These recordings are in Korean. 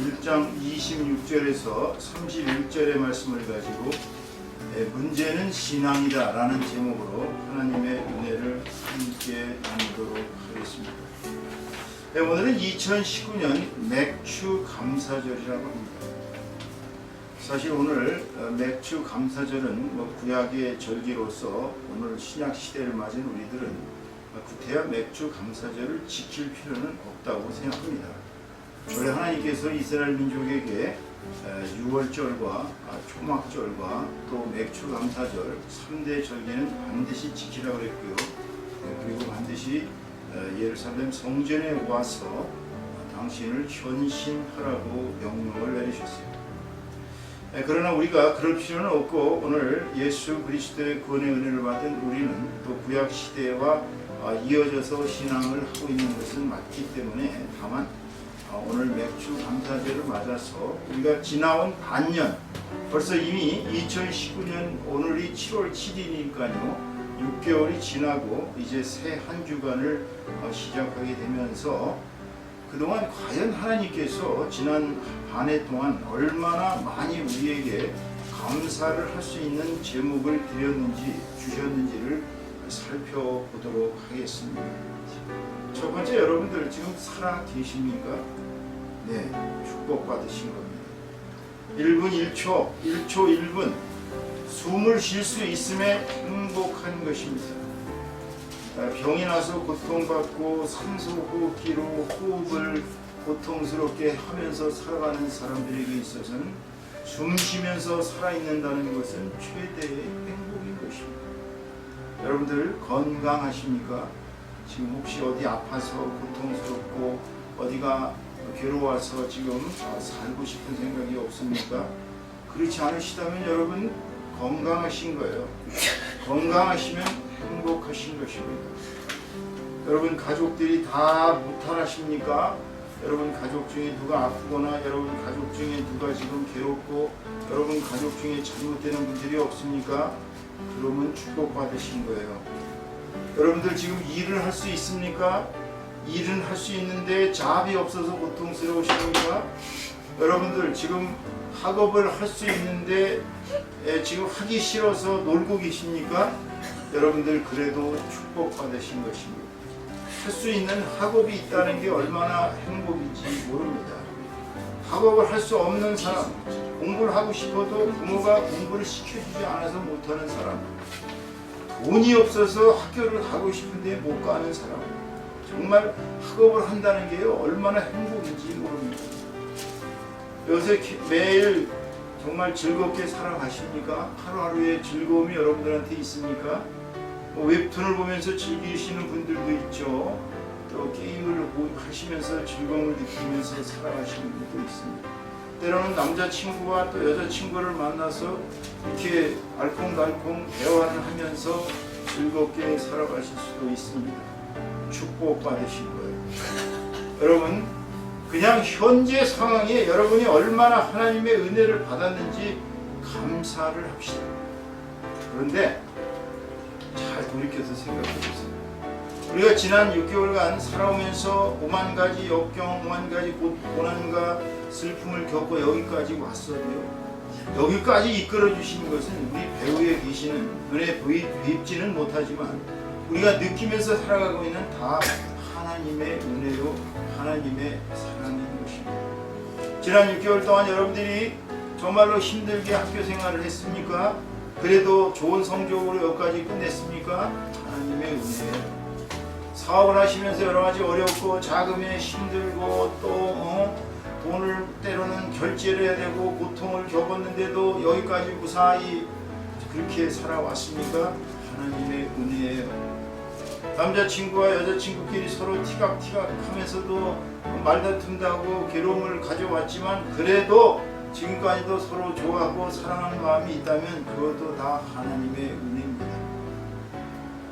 1장 26절에서 31절의 말씀을 가지고 문제는 신앙이다 라는 제목으로 하나님의 은혜를 함께 나누도록 하겠습니다. 오늘은 2019년 맥주 감사절이라고 합니다. 사실 오늘 맥주 감사절은 구약의 절기로서 오늘 신약 시대를 맞은 우리들은 구태여 맥주 감사절을 지킬 필요는 없다고 생각합니다. 원래 하나님께서 이스라엘 민족에게 유월절과 초막절과 또 맥주 감사절 3대 절기는 반드시 지키라고 그랬고요. 그리고 반드시 예루살렘 성전에 와서 당신을 헌신하라고 명령을 내리셨어요. 그러나 우리가 그럴 필요는 없고 오늘 예수 그리스도의 구원의 은혜를 받은 우리는 또 구약 시대와 이어져서 신앙을 하고 있는 것은 맞기 때문에 다만 오늘 맥주 감사절을 맞아서 우리가 지나온 반년, 벌써 이미 2019년 오늘이 7월 7일이니까요 6개월이 지나고 이제 새 한 주간을 시작하게 되면서 그동안 과연 하나님께서 지난 반 해 동안 얼마나 많이 우리에게 감사를 할 수 있는 제목을 주셨는지를 살펴보도록 하겠습니다. 첫 번째, 여러분들 지금 살아 계십니까? 네, 축복받으신 겁니다. 1분 1초, 1초 1분 숨을 쉴 수 있음에 행복한 것입니다. 병이 나서 고통받고 산소호흡기로 호흡을 고통스럽게 하면서 살아가는 사람들에게 있어서는 숨 쉬면서 살아있는다는 것은 최대의 행복인 것입니다. 여러분들 건강하십니까? 지금 혹시 어디 아파서 고통스럽고 어디가 괴로워서 지금 살고 싶은 생각이 없습니까? 그렇지 않으시다면 여러분 건강하신 거예요. 건강하시면 행복하신 것입니다. 여러분 가족들이 다 무탈하십니까? 여러분 가족 중에 누가 아프거나 여러분 가족 중에 누가 지금 괴롭고 여러분 가족 중에 잘못되는 분들이 없습니까? 그러면 축복받으신 거예요. 여러분들 지금 일을 할 수 있습니까? 일은 할 수 있는데 잡이 없어서 고통스러우십니까? 여러분들 지금 학업을 할 수 있는데 지금 하기 싫어서 놀고 계십니까? 여러분들 그래도 축복받으신 것입니다. 할 수 있는 학업이 있다는 게 얼마나 행복인지 모릅니다. 학업을 할 수 없는 사람, 공부를 하고 싶어도 부모가 공부를 시켜주지 않아서 못하는 사람, 돈이 없어서 학교를 가고 싶은데 못 가는 사람, 정말 학업을 한다는 게 얼마나 행복인지 모릅니다. 요새 매일 정말 즐겁게 살아가십니까? 하루하루의 즐거움이 여러분들한테 있습니까? 웹툰을 보면서 즐기시는 분들도 있죠. 또 게임을 하시면서 즐거움을 느끼면서 살아가시는 분도 있습니다. 때로는 남자친구와 또 여자친구를 만나서 이렇게 알콩달콩 대화를 하면서 즐겁게 살아가실 수도 있습니다. 축복받으신 거예요. 여러분 그냥 현재 상황에 여러분이 얼마나 하나님의 은혜를 받았는지 감사를 합시다. 그런데 잘 돌이켜서 생각해 보세요. 우리가 지난 6개월간 살아오면서 오만 가지 역경, 오만 가지 고난과 슬픔을 겪고 여기까지 왔어도요. 여기까지 이끌어 주신 것은 우리 배후에 계시는 눈에 보입지는 못하지만 우리가 느끼면서 살아가고 있는 다 하나님의 은혜요, 하나님의 사랑인 것입니다. 지난 6개월 동안 여러분들이 정말로 힘들게 학교 생활을 했습니까? 그래도 좋은 성적으로 여기까지 끝냈습니까? 하나님의 은혜예요. 사업을 하시면서 여러 가지 어렵고 자금에 힘들고 또 돈을 때로는 결제를 해야 되고 고통을 겪었는데도 여기까지 무사히 그렇게 살아왔습니까? 하나님의 은혜예요. 남자친구와 여자친구끼리 서로 티각티각 하면서도 말다툼도 하고 괴로움을 가져왔지만 그래도 지금까지도 서로 좋아하고 사랑하는 마음이 있다면 그것도 다 하나님의 은혜입니다.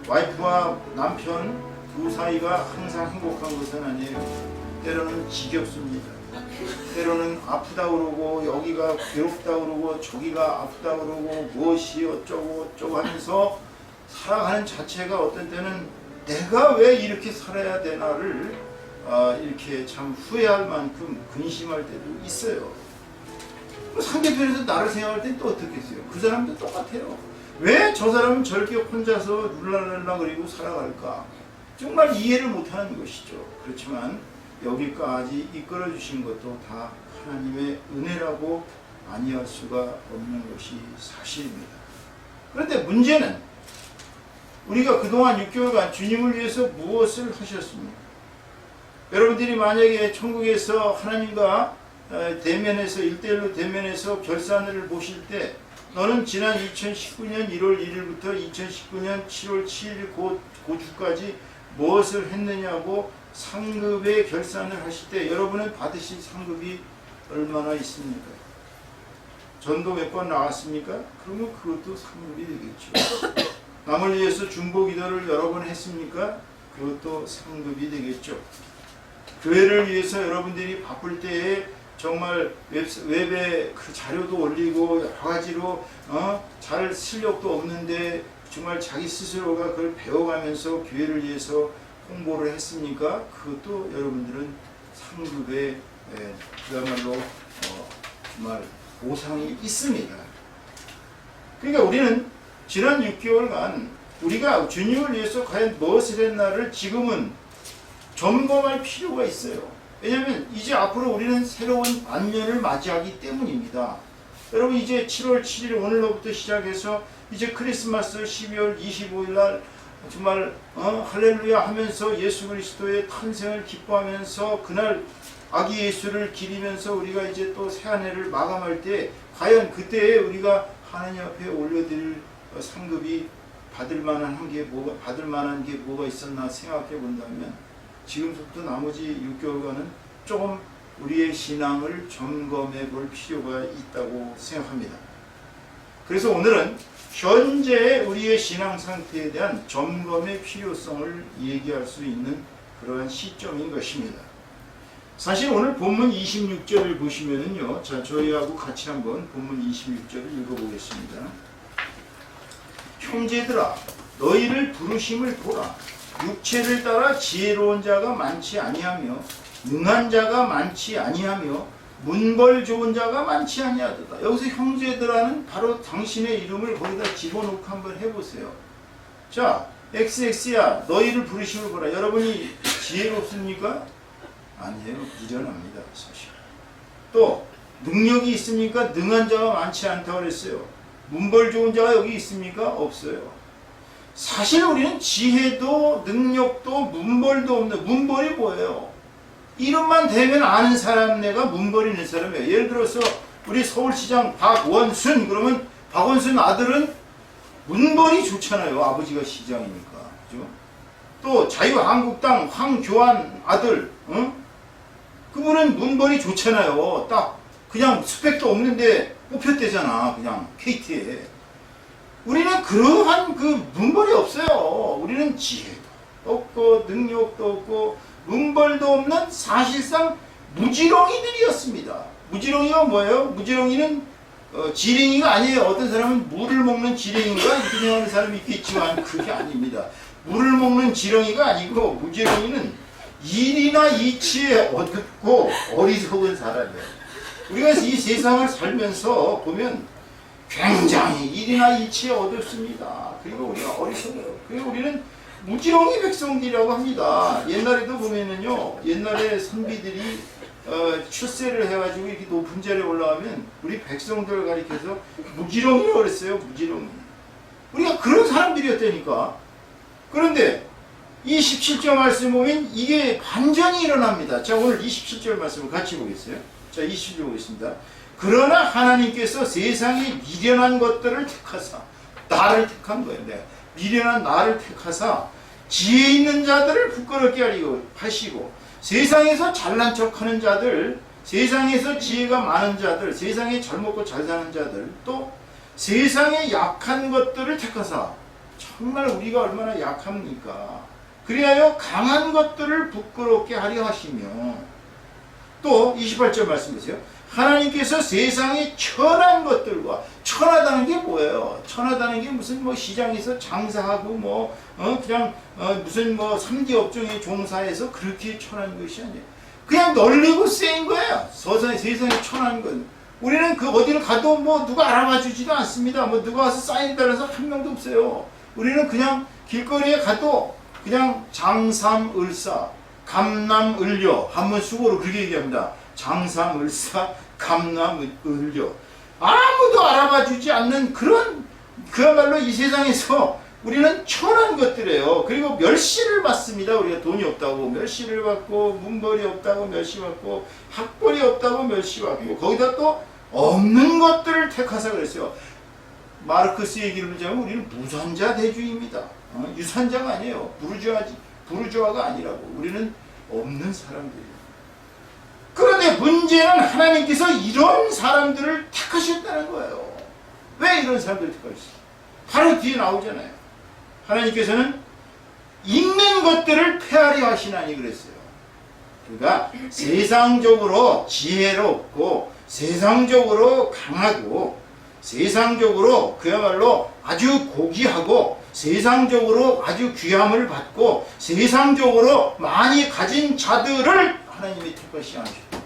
와이프와 남편 두 사이가 항상 행복한 것은 아니에요. 때로는 지겹습니다. 때로는 아프다 그러고 여기가 괴롭다 그러고 저기가 아프다 그러고 무엇이 어쩌고 하면서 살아가는 자체가 어떤 때는 내가 왜 이렇게 살아야 되나를 이렇게 참 후회할 만큼 근심할 때도 있어요. 상대편에서 나를 생각할 땐 또 어떻겠어요? 그 사람도 똑같아요. 왜 저 사람은 저렇게 혼자서 룰랄랄라 그리고 살아갈까? 정말 이해를 못하는 것이죠. 그렇지만 여기까지 이끌어 주신 것도 다 하나님의 은혜라고 아니할 수가 없는 것이 사실입니다. 그런데 문제는 우리가 그동안 6개월간 주님을 위해서 무엇을 하셨습니까? 여러분들이 만약에 천국에서 하나님과 대면해서 1대1로 대면해서 결산을 보실 때 너는 지난 2019년 1월 1일부터 2019년 7월 7일 그 주까지 무엇을 했느냐고 상급의 결산을 하실 때 여러분은 받으실 상급이 얼마나 있습니까? 전도 몇 번 나왔습니까? 그러면 그것도 상급이 되겠죠. 남을 위해서 중보기도를 여러 번 했습니까? 그것도 상급이 되겠죠. 교회를 위해서 여러분들이 바쁠 때에 정말 웹에 그 자료도 올리고 여러 가지로 잘 실력도 없는데 정말 자기 스스로가 그걸 배워가면서 교회를 위해서 홍보를 했습니까? 그것도 여러분들은 상급에 그야말로 정말 보상이 있습니다. 그러니까 우리는 지난 6개월간 우리가 주님을 위해서 과연 무엇을 했나를 지금은 점검할 필요가 있어요. 왜냐하면 이제 앞으로 우리는 새로운 만년을 맞이하기 때문입니다. 여러분 이제 7월 7일 오늘로부터 시작해서 이제 크리스마스 12월 25일 날 정말 할렐루야 하면서 예수 그리스도의 탄생을 기뻐하면서 그날 아기 예수를 기리면서 우리가 이제 또 새 한 해를 마감할 때 과연 그때에 우리가 하나님 앞에 올려드릴 상급이 받을 만한 게 뭐가 있었나 생각해 본다면 지금부터 나머지 6개월간은 조금 우리의 신앙을 점검해 볼 필요가 있다고 생각합니다. 그래서 오늘은 현재 우리의 신앙 상태에 대한 점검의 필요성을 얘기할 수 있는 그러한 시점인 것입니다. 사실 오늘 본문 26절을 보시면은요, 자, 저희하고 같이 한번 본문 26절을 읽어보겠습니다. 형제들아, 너희를 부르심을 보라. 육체를 따라 지혜로운 자가 많지 아니하며 능한 자가 많지 아니하며 문벌 좋은 자가 많지 아니하도다. 여기서 형제들아는 바로 당신의 이름을 거기다 집어넣고 한번 해보세요. 자, XX야, 너희를 부르심을 보라. 여러분이 지혜롭습니까? 아니에요. 미련합니다. 사실. 또 능력이 있습니까? 능한 자가 많지 않다고 그랬어요. 문벌 좋은 자가 여기 있습니까? 없어요. 사실 우리는 지혜도 능력도 문벌도 없는, 문벌이 뭐예요? 이름만 대면 아는 사람네가 문벌이 있는 사람이에요. 예를 들어서 우리 서울시장 박원순, 그러면 박원순 아들은 문벌이 좋잖아요. 아버지가 시장이니까. 그죠? 또 자유한국당 황교안 아들, 그분은 문벌이 좋잖아요. 딱 그냥 스펙도 없는데 뽑혔대잖아. 그냥 KT에. 우리는 그러한 그 문벌이 없어요. 우리는 지혜도 없고 능력도 없고 문벌도 없는 사실상 무지렁이들이었습니다. 무지렁이가 뭐예요? 무지렁이는 지렁이가 아니에요. 어떤 사람은 물을 먹는 지렁이인가 이렇게 생각하는 사람이 있겠지만 그게 아닙니다. 물을 먹는 지렁이가 아니고 무지렁이는 일이나 이치에 어둡고 어리석은 사람이에요. 우리가 이 세상을 살면서 보면 굉장히 일이나 이치에 어둡습니다. 그리고 우리가 어리석어요. 그리고 우리는 무지렁이 백성들이라고 합니다. 옛날에도 보면은요, 옛날에 선비들이 출세를 해가지고 이렇게 높은 자리에 올라가면 우리 백성들을 가리켜서 무지렁이라고 그랬어요. 무지렁이. 우리가 그런 사람들이었다니까. 그런데 27절 말씀 보면 이게 반전이 일어납니다. 자, 오늘 27절 말씀을 같이 보겠어요. 자, 27절 보겠습니다. 그러나 하나님께서 세상에 미련한 것들을 택하사, 나를 택한 거예요. 네. 미련한 나를 택하사 지혜 있는 자들을 부끄럽게 하시고 세상에서 잘난 척하는 자들, 세상에서 지혜가 많은 자들, 세상에 잘 먹고 잘 사는 자들, 또 세상에 약한 것들을 택하사, 정말 우리가 얼마나 약합니까? 그리하여 강한 것들을 부끄럽게 하려 하시며, 또 28절 말씀 보세요. 하나님께서 세상의 천한 것들과, 천하다는 게 뭐예요? 천하다는 게 무슨 뭐 시장에서 장사하고 그냥 무슨 뭐 3기 업종에 종사해서 그렇게 천한 것이 아니에요. 그냥 널리고 쎄인 거예요. 세상에 천한 건. 우리는 그 어디를 가도 뭐 누가 알아봐 주지도 않습니다. 뭐 누가 와서 사인 따라서 한 명도 없어요. 우리는 그냥 길거리에 가도 그냥 장삼을사, 감남을려, 한번 수고로 그렇게 얘기합니다. 장삼을사, 감남을려. 아무도 알아봐 주지 않는 그런, 그야말로 이 세상에서 우리는 천한 것들이에요. 그리고 멸시를 받습니다. 우리가 돈이 없다고 멸시를 받고, 문벌이 없다고 멸시받고, 학벌이 없다고 멸시받고, 거기다 또 없는 것들을 택하사 그랬어요. 마르크스 얘기를 보자면 우리는 무산자 대주의입니다. 유산자가 아니에요. 부르주아가 아니라고. 우리는 없는 사람들이에요. 그런데 문제는 하나님께서 이런 사람들을 택하셨다는 거예요. 왜 이런 사람들을 택하셨어요? 바로 뒤에 나오잖아요. 하나님께서는 있는 것들을 폐하려 하시나니 그랬어요. 그러니까 세상적으로 지혜롭고, 세상적으로 강하고, 세상적으로 그야말로 아주 고귀하고, 세상적으로 아주 귀함을 받고, 세상적으로 많이 가진 자들을 하나님이 택하시 않으셨다.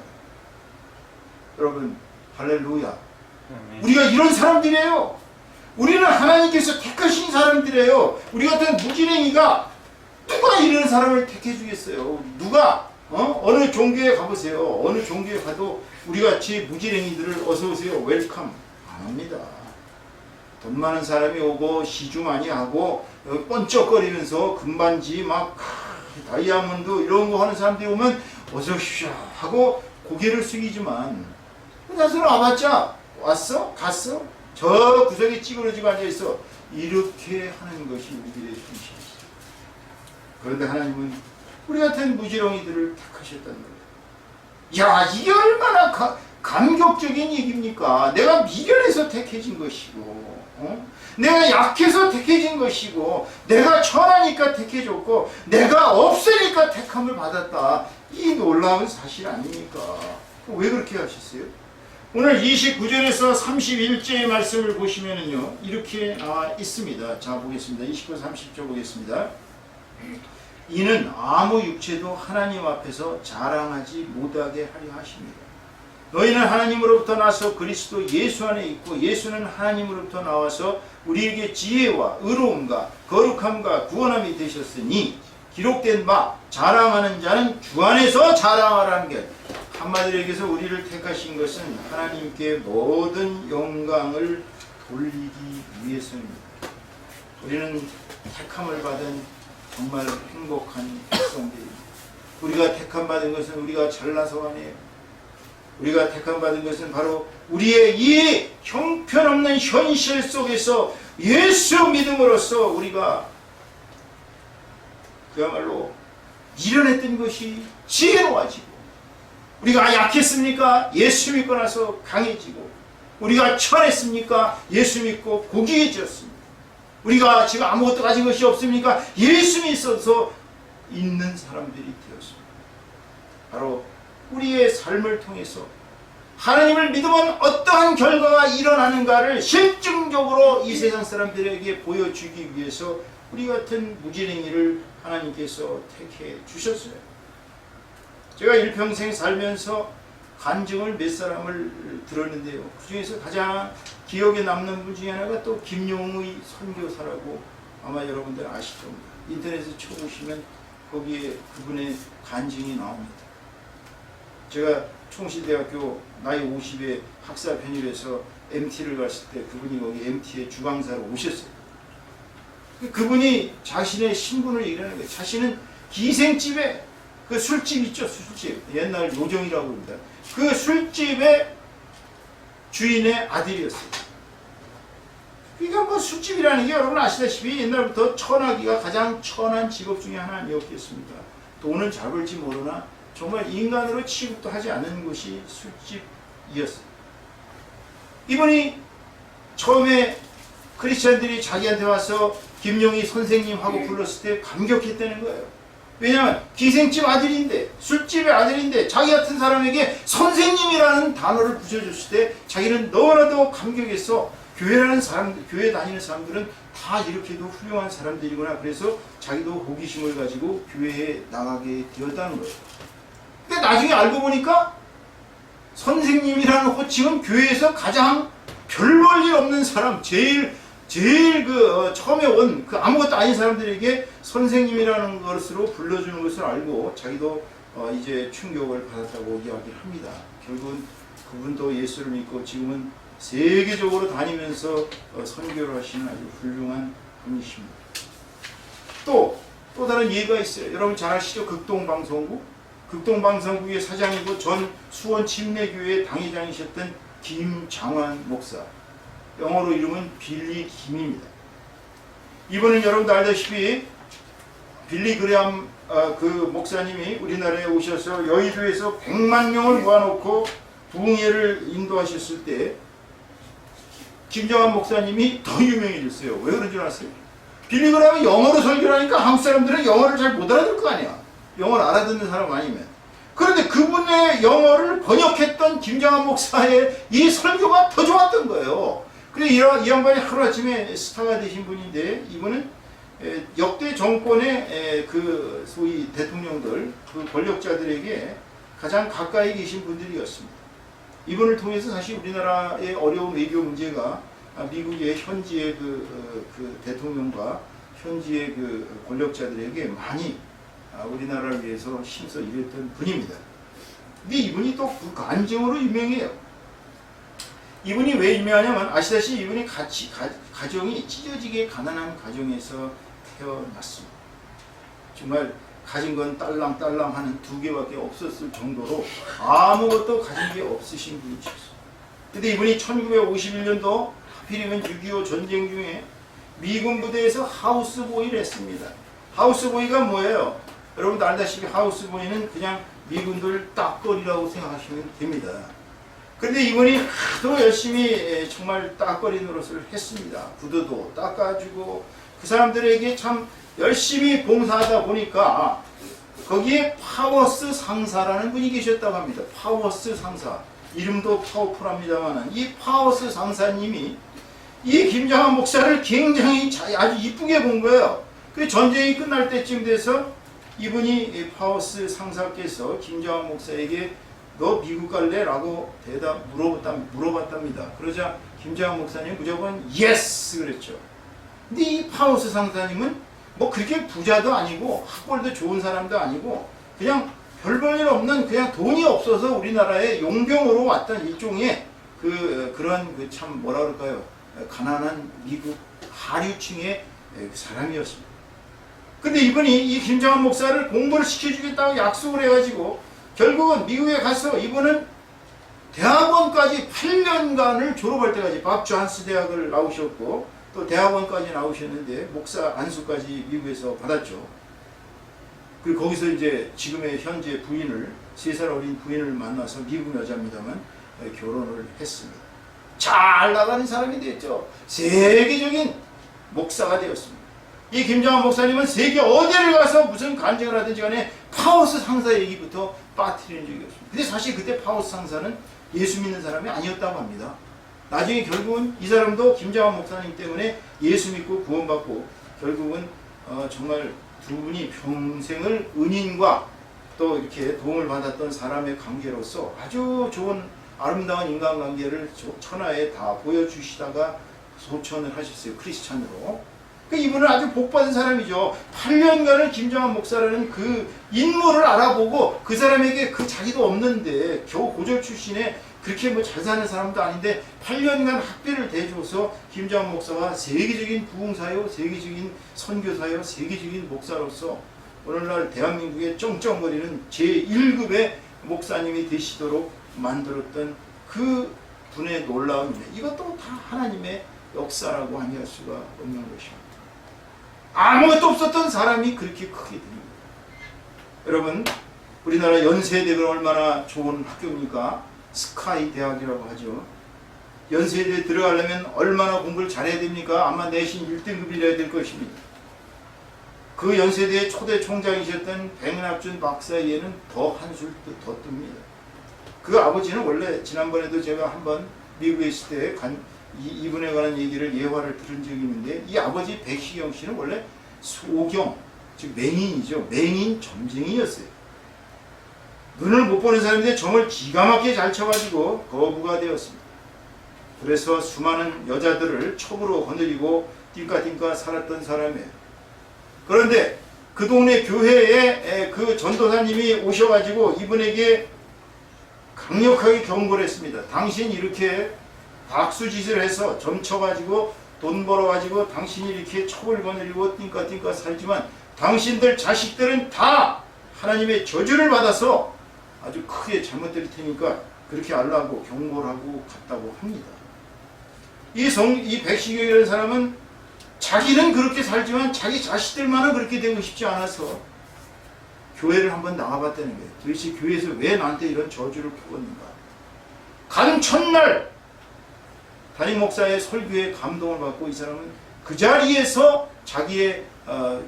여러분 할렐루야. 우리가 이런 사람들이에요. 우리는 하나님께서 택하신 사람들이에요. 우리 같은 무지랭이가 누가 이런 사람을 택해 주겠어요? 누가? 어느 종교에 가보세요. 어느 종교에 가도 우리같이 무지랭이들을 어서오세요, 웰컴 안 합니다. 돈 많은 사람이 오고 시주 많이 하고 번쩍거리면서 금반지 막 다이아몬드 이런 거 하는 사람들이 오면 어서 오십시오 하고 고개를 숙이지만, 나서는 와봤자 왔어? 갔어? 저 구석에 찌그러지고 앉아있어. 이렇게 하는 것이 우리들의 현실이죠. 그런데 하나님은 우리 같은 무지렁이들을 택하셨다는 거예요. 야, 이게 얼마나 감격적인 얘기입니까? 내가 미련해서 택해진 것이고, 내가 약해서 택해진 것이고, 내가 천하니까 택해줬고, 내가 없으니까 택함을 받았다. 이 놀라운 사실 아닙니까? 왜 그렇게 하셨어요? 오늘 29절에서 31절의 말씀을 보시면은요, 이렇게 있습니다. 자, 보겠습니다. 29, 30절 보겠습니다. 이는 아무 육체도 하나님 앞에서 자랑하지 못하게 하려 하십니다. 너희는 하나님으로부터 나서 그리스도 예수 안에 있고, 예수는 하나님으로부터 나와서 우리에게 지혜와 의로움과 거룩함과 구원함이 되셨으니, 기록된 바 자랑하는 자는 주 안에서 자랑하라는 게, 한마디로 얘기해서 우리를 택하신 것은 하나님께 모든 영광을 돌리기 위해서입니다. 우리는 택함을 받은 정말 행복한 백성들입니다. 우리가 택함 받은 것은 우리가 잘나서 아니에요. 우리가 택함 받은 것은 바로 우리의 이 형편없는 현실 속에서 예수 믿음으로써 우리가 그야말로 미련했던 것이 지혜로워지고, 우리가 약했습니까? 예수 믿고 나서 강해지고, 우리가 천했습니까? 예수 믿고 고귀해졌습니다. 우리가 지금 아무것도 가진 것이 없습니까? 예수 믿어서 있는 사람들이 되었습니다. 바로 우리의 삶을 통해서 하나님을 믿으면 어떠한 결과가 일어나는가를 실증적으로 이 세상 사람들에게 보여주기 위해서 우리 같은 무지랭이를 하나님께서 택해 주셨어요. 제가 일평생 살면서 간증을 몇 사람을 들었는데요, 그 중에서 가장 기억에 남는 분 중에 하나가 또 김용의 선교사라고 아마 여러분들 아실 겁니다. 인터넷에 쳐보시면 거기에 그분의 간증이 나옵니다. 제가 총실대학교 나이 50에 학사 편입해서 MT를 갔을 때 그분이 거기 MT의 주강사로 오셨어요. 그분이 자신의 신분을 얘기하는 거예요. 자신은 기생집에, 그 술집 있죠, 술집. 옛날 요정이라고 합니다. 그 술집의 주인의 아들이었어요. 그러니까 뭐 술집이라는 게 여러분 아시다시피 옛날부터 천하기가 가장 천한 직업 중에 하나 아니었겠습니까? 돈은 잘 벌지 모르나 정말 인간으로 취급도 하지 않는 것이 술집이었어요. 이분이 처음에 크리스찬들이 자기한테 와서 김용희 선생님하고 불렀을 때 감격했다는 거예요. 왜냐하면 기생집 아들인데, 술집의 아들인데 자기 같은 사람에게 선생님이라는 단어를 붙여줬을 때 자기는 너무나도 감격해서 교회라는 사람, 교회 다니는 사람들은 다 이렇게도 훌륭한 사람들이구나. 그래서 자기도 호기심을 가지고 교회에 나가게 되었다는 거예요. 근데 나중에 알고 보니까 선생님이라는 호칭은 교회에서 가장 별 볼 일 없는 사람, 제일 처음에 온 그 아무것도 아닌 사람들에게 선생님이라는 것으로 불러주는 것을 알고 자기도 이제 충격을 받았다고 이야기를 합니다. 결국은 그분도 예수를 믿고 지금은 세계적으로 다니면서 선교를 하시는 아주 훌륭한 분이십니다. 또 다른 예가 있어요. 여러분 잘 아시죠? 극동방송국. 극동방송국의 사장이고 전 수원 침례교회 당회장이셨던 김장환 목사. 영어로 이름은 빌리 김입니다. 이분은 여러분도 알다시피 빌리 그레암 그 목사님이 우리나라에 오셔서 여의도에서 100만 명을 모아놓고 부흥회를 인도하셨을 때 김장환 목사님이 더 유명해졌어요. 왜 그런 줄 아세요? 빌리 그레암이 영어로 설교를 하니까 한국 사람들은 영어를 잘 못 알아들 거 아니야. 영어를 알아듣는 사람 아니면. 그런데 그분의 영어를 번역했던 김장환 목사의 이 설교가 더 좋았던 거예요. 그래서 이 양반이 하루아침에 스타가 되신 분인데, 이분은 역대 정권의 그 소위 대통령들, 그 권력자들에게 가장 가까이 계신 분들이었습니다. 이분을 통해서 사실 우리나라의 어려운 외교 문제가 미국의 현지의 그 대통령과 현지의 그 권력자들에게 많이 우리나라를 위해서 힘써 일했던 분입니다. 근데 이분이 또 그 간증으로 유명해요. 이분이 왜 유명하냐면, 아시다시피 이분이 가정이 찢어지게 가난한 가정에서 태어났습니다. 정말 가진 건 딸랑딸랑 하는 2개밖에 없었을 정도로 아무것도 가진 게 없으신 분이셨어요. 근데 이분이 1951년도 하필이면 6.25 전쟁 중에 미군 부대에서 하우스보이를 했습니다. 하우스보이가 뭐예요? 여러분도 알다시피 하우스보이는 그냥 미군들 딱거리라고 생각하시면 됩니다. 그런데 이분이 하도 열심히 정말 딱거리 노릇을 했습니다. 구두도 닦아주고 그 사람들에게 참 열심히 봉사하다 보니까 거기에 파워스 상사라는 분이 계셨다고 합니다. 파워스 상사. 이름도 파워풀합니다만 이 파워스 상사님이 이 김장환 목사를 굉장히 아주 이쁘게 본 거예요. 그 전쟁이 끝날 때쯤 돼서 이분이 파워스 상사께서 김장환 목사에게 너 미국 갈래? 라고 물어봤답니다. 그러자 김장환 목사님 무조건 예스 그랬죠. 근데 이 파워스 상사님은 뭐 그렇게 부자도 아니고 학벌도 좋은 사람도 아니고 그냥 별 볼 일 없는, 그냥 돈이 없어서 우리나라에 용병으로 왔던 일종의 그런 참 뭐라 그럴까요? 가난한 미국 하류층의 사람이었습니다. 근데 이분이 이 김장환 목사를 공부를 시켜주겠다고 약속을 해가지고 결국은 미국에 가서 이분은 대학원까지 8년간을 졸업할 때까지 밥 존스 대학을 나오셨고 또 대학원까지 나오셨는데 목사 안수까지 미국에서 받았죠. 그리고 거기서 이제 지금의 현재 부인을, 3살 어린 부인을 만나서 미국 여자입니다만 결혼을 했습니다. 잘 나가는 사람이 됐죠. 세계적인 목사가 되었습니다. 이 김장환 목사님은 세계 어디를 가서 무슨 간증을 하든지 간에 파워스 상사 얘기부터 빠뜨리는 적이 없습니다. 근데 사실 그때 파워스 상사는 예수 믿는 사람이 아니었다고 합니다. 나중에 결국은 이 사람도 김장환 목사님 때문에 예수 믿고 구원받고 결국은 정말 두 분이 평생을 은인과 또 이렇게 도움을 받았던 사람의 관계로서 아주 좋은 아름다운 인간관계를 천하에 다 보여주시다가 소천을 하셨어요. 크리스찬으로. 이분은 아주 복받은 사람이죠. 8년간을 김장환 목사라는 그 인물을 알아보고 그 사람에게 그 자기도 없는데 겨우 고졸 출신에 그렇게 뭐 잘 사는 사람도 아닌데 8년간 학비를 대줘서 김장환 목사가 세계적인 부흥사요, 세계적인 선교사요, 세계적인 목사로서 오늘날 대한민국에 쩡쩡거리는 제1급의 목사님이 되시도록 만들었던 그 분의 놀라움이네. 이것도 다 하나님의 역사라고 아니할 수가 없는 것입니다. 아무것도 없었던 사람이 그렇게 크게 됩니다. 여러분, 우리나라 연세대가 얼마나 좋은 학교입니까? 스카이 대학이라고 하죠. 연세대에 들어가려면 얼마나 공부를 잘해야 됩니까? 아마 내신 1등급이라야 될 것입니다. 그 연세대의 초대 총장이셨던 백낙준 박사에게는 더 한술 더 뜹니다. 그 아버지는 원래 지난번에도 제가 한번 미국에 있을 때 이분에 관한 얘기를 예화를 들은 적이 있는데, 이 아버지 백시경 씨는 원래 소경, 즉 맹인이죠. 맹인 점쟁이였어요. 눈을 못 보는 사람인데 점을 기가 막히게 잘 쳐가지고 거부가 되었습니다. 그래서 수많은 여자들을 촉으로 거느리고 띵까띵까 살았던 사람이에요. 그런데 그 동네 교회에 그 전도사님이 오셔가지고 이분에게 강력하게 경고를 했습니다. 당신 이렇게 박수짓을 해서 점쳐가지고 돈 벌어가지고 당신이 이렇게 촉을 거느리고 띵까띵까 살지만 당신들 자식들은 다 하나님의 저주를 받아서 아주 크게 잘못될 테니까 그렇게 하려고 경고를 하고 갔다고 합니다. 이 백시경이라는 사람은 자기는 그렇게 살지만 자기 자식들만은 그렇게 되고 싶지 않아서 교회를 한번 나가봤다는 거예요. 도대체 교회에서 왜 나한테 이런 저주를 퍼붓는가. 간 첫날 담임 목사의 설교에 감동을 받고 이 사람은 그 자리에서 자기의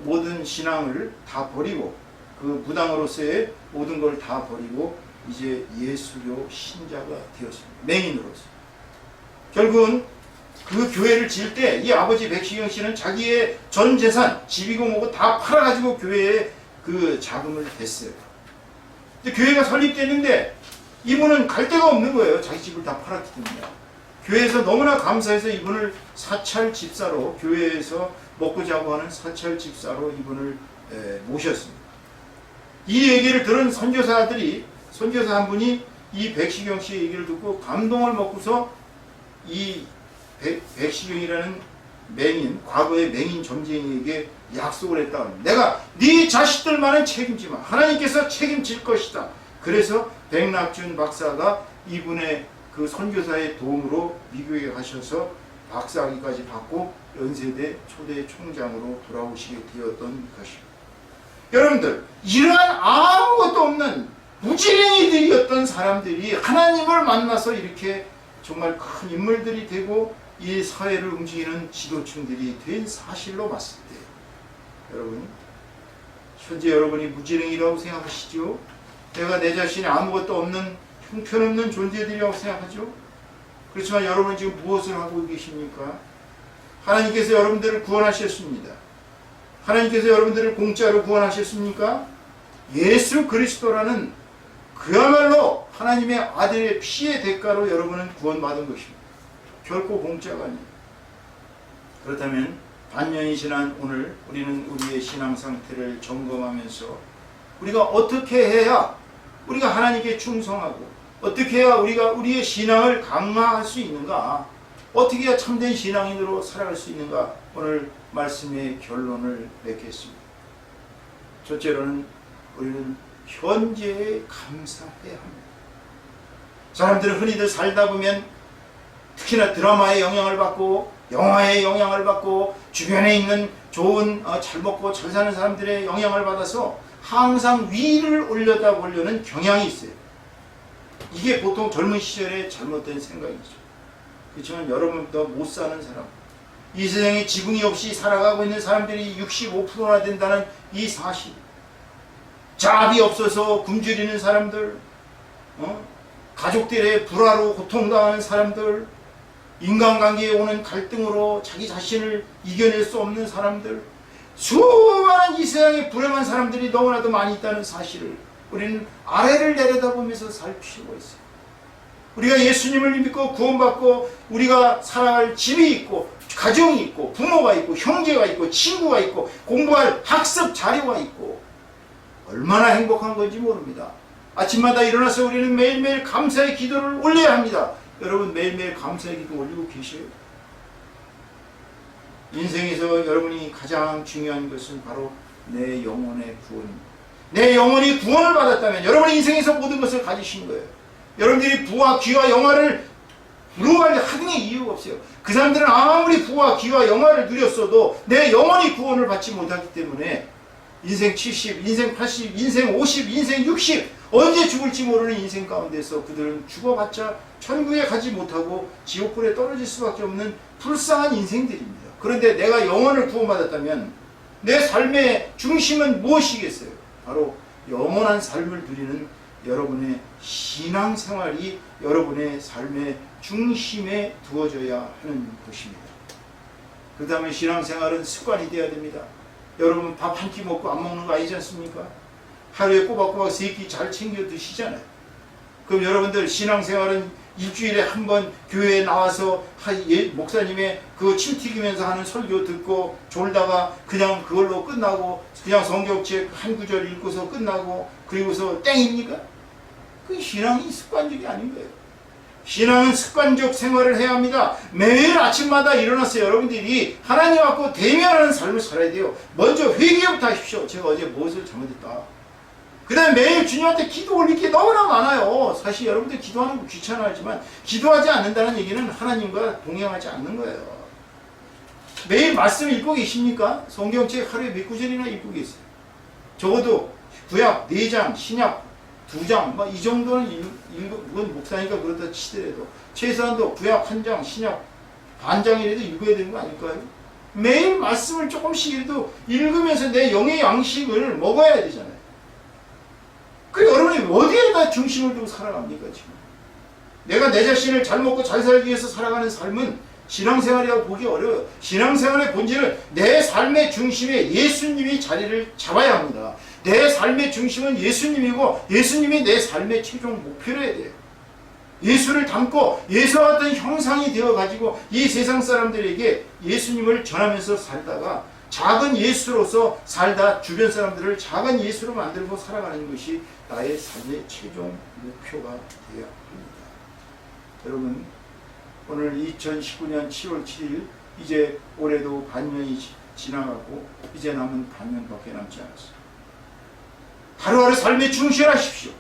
모든 신앙을 다 버리고 그 무당으로서의 모든 걸 다 버리고 이제 예수교 신자가 되었습니다. 맹인으로서. 결국은 그 교회를 지을 때 이 아버지 백시경 씨는 자기의 전 재산, 집이고 뭐고 다 팔아가지고 교회에 그 자금을 댔어요. 근데 교회가 설립됐는데 이분은 갈 데가 없는 거예요. 자기 집을 다 팔았기 때문에. 교회에서 너무나 감사해서 이분을 사찰 집사로, 교회에서 먹고 자고 하는 사찰 집사로 이분을 모셨습니다. 이 얘기를 들은 선교사 한 분이 이 백시경 씨의 얘기를 듣고 감동을 먹고서 이 백시경이라는 맹인, 과거의 맹인 점쟁이에게 약속을 했다. 내가 네 자식들만은 책임지마. 하나님께서 책임질 것이다. 그래서 백낙준 박사가 이분의 그 선교사의 도움으로 미국에 가셔서 박사학위까지 받고 연세대 초대 총장으로 돌아오시게 되었던 것입니다. 여러분들, 이러한 아무것도 없는 무지랭이들이었던 사람들이 하나님을 만나서 이렇게 정말 큰 인물들이 되고 이 사회를 움직이는 지도층들이 된 사실로 봤을 때, 여러분, 현재 여러분이 무지랭이라고 생각하시죠? 내가 내 자신이 아무것도 없는 형편없는 존재들이라고 생각하죠? 그렇지만 여러분은 지금 무엇을 하고 계십니까? 하나님께서 여러분들을 구원하셨습니다. 하나님께서 여러분들을 공짜로 구원하셨습니까? 예수 그리스도라는 그야말로 하나님의 아들의 피의 대가로 여러분은 구원받은 것입니다. 결코 공짜가 아닙니다. 그렇다면 반년이 지난 오늘 우리는 우리의 신앙 상태를 점검하면서 우리가 어떻게 해야 우리가 하나님께 충성하고 어떻게 해야 우리가 우리의 신앙을 강화할 수 있는가, 어떻게 해야 참된 신앙인으로 살아갈 수 있는가, 오늘 말씀의 결론을 맺겠습니다. 첫째로는 우리는 현재에 감사해야 합니다. 사람들은 흔히들 살다 보면 특히나 드라마의 영향을 받고 영화의 영향을 받고 주변에 있는 좋은 잘 먹고 잘 사는 사람들의 영향을 받아서 항상 위를 올려다보려는 경향이 있어요. 이게 보통 젊은 시절의 잘못된 생각이죠. 그렇지만 여러분보다 못 사는 사람, 이 세상에 지붕이 없이 살아가고 있는 사람들이 65%나 된다는 이 사실, 잡이 없어서 굶주리는 사람들, 가족들의 불화로 고통당하는 사람들, 인간관계에 오는 갈등으로 자기 자신을 이겨낼 수 없는 사람들, 수많은 이 세상에 불행한 사람들이 너무나도 많이 있다는 사실을 우리는 아래를 내려다보면서 살 필요가 있어요. 우리가 예수님을 믿고 구원받고 우리가 살아갈 집이 있고 가정이 있고 부모가 있고 형제가 있고 친구가 있고 공부할 학습 자료가 있고 얼마나 행복한 건지 모릅니다. 아침마다 일어나서 우리는 매일매일 감사의 기도를 올려야 합니다. 여러분 매일매일 감사의 기도 올리고 계셔요? 인생에서 여러분이 가장 중요한 것은 바로 내 영혼의 구원입니다. 내 영혼이 구원을 받았다면 여러분의 인생에서 모든 것을 가지신 거예요. 여러분들이 부와 귀와 영화를 누구한테 하등의 이유가 없어요. 그 사람들은 아무리 부와 귀와 영화를 누렸어도 내 영혼이 구원을 받지 못하기 때문에 인생 70, 인생 80, 인생 50, 인생 60 언제 죽을지 모르는 인생 가운데서 그들은 죽어봤자 천국에 가지 못하고 지옥불에 떨어질 수밖에 없는 불쌍한 인생들입니다. 그런데 내가 영혼을 구원받았다면 내 삶의 중심은 무엇이겠어요? 바로 영원한 삶을 누리는 여러분의 신앙생활이 여러분의 삶의 중심에 두어져야 하는 것입니다. 그 다음에 신앙생활은 습관이 되어야 됩니다. 여러분 밥 한 끼 먹고 안 먹는 거 아니지 않습니까? 하루에 꼬박꼬박 3끼 잘 챙겨 드시잖아요. 그럼 여러분들 신앙생활은 일주일에 한 번 교회에 나와서 목사님의 그 침 튀기면서 하는 설교 듣고 졸다가 그냥 그걸로 끝나고 그냥 성경책 한 구절 읽고서 끝나고 그리고서 땡입니까? 그 신앙이 습관적이 아닌 거예요. 신앙은 습관적 생활을 해야 합니다. 매일 아침마다 일어나서 여러분들이 하나님 앞으로 대면하는 삶을 살아야 돼요. 먼저 회개부터 하십시오. 제가 어제 무엇을 잘못했다. 그 다음에 매일 주님한테 기도 올릴 게 너무나 많아요. 사실 여러분들 기도하는 거 귀찮아하지만 기도하지 않는다는 얘기는 하나님과 동행하지 않는 거예요. 매일 말씀 읽고 계십니까? 성경책 하루에 몇 구절이나 읽고 계세요. 적어도 구약 4장, 신약 2장 이 정도는 읽은 목사니까 그렇다 치더라도 최소한도 구약 1장, 신약 반장이라도 읽어야 되는 거 아닐까요? 매일 말씀을 조금씩이라도 읽으면서 내 영의 양식을 먹어야 되잖아요. 그래 여러분이 어디에다 중심을 두고 살아갑니까 지금? 내가 내 자신을 잘 먹고 잘 살기 위해서 살아가는 삶은 신앙생활이라고 보기 어려워요. 신앙생활의 본질은 내 삶의 중심에 예수님이 자리를 잡아야 합니다. 내 삶의 중심은 예수님이고 예수님이 내 삶의 최종 목표여야 돼요. 예수를 닮고 예수와 같은 형상이 되어가지고 이 세상 사람들에게 예수님을 전하면서 살다가 작은 예수로서 살다 주변 사람들을 작은 예수로 만들고 살아가는 것이 나의 삶의 최종 목표가 되어야 합니다. 여러분 오늘 2019년 7월 7일 이제 올해도 반년이 지나가고 이제 남은 반년밖에 남지 않았어요. 하루하루 삶에 충실하십시오.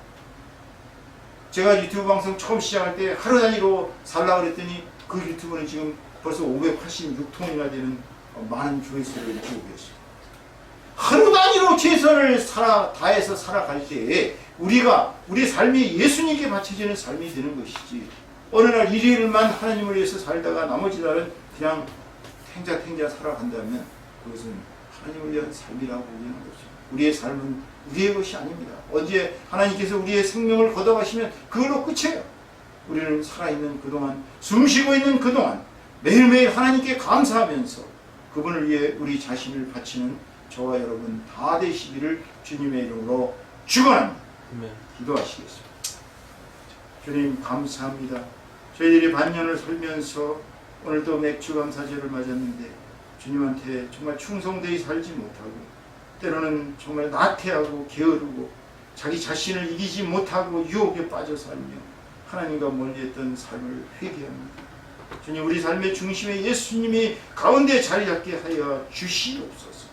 제가 유튜브 방송 처음 시작할 때 하루 단위로 살라 그랬더니 그 유튜브는 지금 벌써 586통이나 되는 많은 조회수를 이렇게 오고 있어요. 하루 단위로 최선을 다해서 살아갈 때 우리 삶이 예수님께 바쳐지는 삶이 되는 것이지 어느 날 일일만 하나님을 위해서 살다가 나머지 날은 그냥 탱자탱자 살아간다면 그것은 하나님을 위한 삶이라고 보기는 거죠. 우리의 삶은 우리의 것이 아닙니다. 언제 하나님께서 우리의 생명을 걷어가시면 그걸로 끝이에요. 우리는 살아있는 그동안 숨쉬고 있는 그동안 매일매일 하나님께 감사하면서 그분을 위해 우리 자신을 바치는 저와 여러분 다 되시기를 주님의 이름으로 축원합니다. 기도하시겠습니다. 주님 감사합니다. 저희들이 반년을 살면서 오늘도 맥주 감사절을 맞았는데 주님한테 정말 충성되이 살지 못하고 때로는 정말 나태하고 게으르고 자기 자신을 이기지 못하고 유혹에 빠져 살며 하나님과 멀리했던 삶을 회개합니다. 주님 우리 삶의 중심에 예수님이 가운데 자리 잡게 하여 주시옵소서.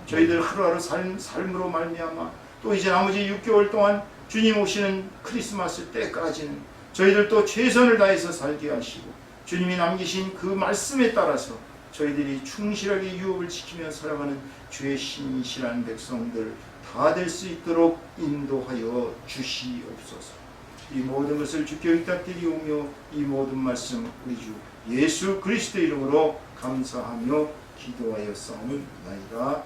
저희들 하루하루 삶으로 말미암아 또 이제 나머지 6개월 동안 주님 오시는 크리스마스 때까지는 저희들 또 최선을 다해서 살게 하시고 주님이 남기신 그 말씀에 따라서 저희들이 충실하게 유업을 지키며 살아가는 주의 신실한 백성들 다 될 수 있도록 인도하여 주시옵소서. 이 모든 것을 주께 의탁드리오며 이 모든 말씀 우리 주 예수 그리스도 이름으로 감사하며 기도하여 싸움나이다.